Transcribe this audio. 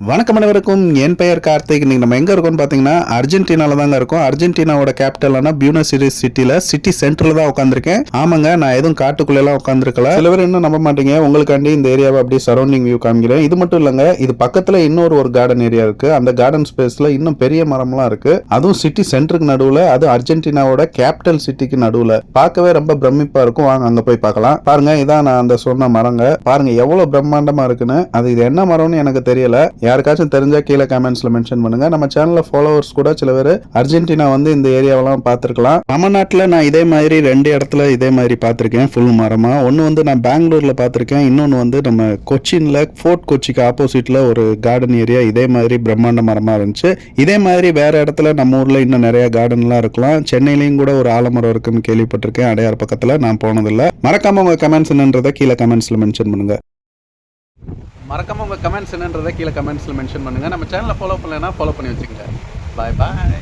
வணக்கம் அனைவருக்கும். என் பெயர் கார்த்திக். இன்னைக்கு நம்ம எங்க இருக்கோம்னு பாத்தீங்கன்னா அர்ஜென்டினால தாங்க இருக்கோம். அர்ஜென்டினாவோட கேபிட்டலான பியூனஸ் ஐரஸ் சிட்டில சிட்டி சென்டர்ல தான் உட்காந்துருக்கேன். ஆமாங்க, நான் எதுவும் காட்டுக்குள்ள எல்லாம் உட்காந்துருக்கல. சில பேர் இன்னும் நம்ப மாட்டீங்க, உங்களுக்காண்டி இந்த ஏரியாவை அப்படியே சரௌண்டிங் வியூ காமிக்கிறேன். இது மட்டும் இல்லங்க, இது பக்கத்துல இன்னொரு கார்டன் ஏரியா இருக்கு. அந்த கார்டன் ஸ்பேஸ்ல இன்னும் பெரிய மரம்லாம் இருக்கு. அதுவும் சிட்டி சென்டருக்கு நடுவுல, அது அர்ஜென்டினாவோட கேபிட்டல் சிட்டிக்கு நடுவுல. பார்க்கவே ரொம்ப பிரமிப்பா இருக்கும். வாங்க அங்க போய் பார்க்கலாம். பாருங்க, இதான் நான் அந்த சொன்ன மரங்க. பாருங்க எவ்வளவு பிரம்மாண்டமா இருக்குன்னு. இது என்ன மரம்னு எனக்கு தெரியல. யாருக்காச்சும் தெரிஞ்சா கீழே கமெண்ட்ஸ்ல மென்ஷன் பண்ணுங்க. நம்ம சேனல்ல ஃபாலோவர்ஸ் கூட சில பேர் அர்ஜென்டினா வந்து இந்த ஏரியாவெல்லாம் பார்த்துருக்கலாம். நம்ம நாட்டில் நான் இதே மாதிரி 2 இடத்துல இதே மாதிரி பார்த்துருக்கேன் ஃபுல் மரமா. ஒன்று வந்து நான் பெங்களூர்ல பார்த்துருக்கேன். இன்னொன்று வந்து நம்ம கொச்சின்ல ஃபோர்ட் கொச்சிக்கு ஆப்போசிட்ல ஒரு கார்டன் ஏரியா இதே மாதிரி பிரம்மாண்ட மரமா இருந்துச்சு. இதே மாதிரி வேற இடத்துல நம்ம ஊர்ல இன்னும் நிறைய கார்டன்லாம் இருக்கலாம். சென்னையிலையும் கூட ஒரு ஆலமரம் இருக்குன்னு கேள்விப்பட்டிருக்கேன். அடையார் பக்கத்துல. நான் போனதில்லை. மறக்காம உங்க கமெண்ட்ஸ் என்னன்றதை கீழே கமெண்ட்ஸ்ல மென்ஷன் பண்ணுங்க. மறக்காம உங்கள் கமெண்ட்ஸ் என்னன்றதை கீழே கமெண்ட்ஸில் மென்ஷன் பண்ணுங்கள். நம்ம சேனலை ஃபாலோ பண்ணலைன்னா ஃபாலோ பண்ணி வச்சுக்கோங்க. பாய் பாய்.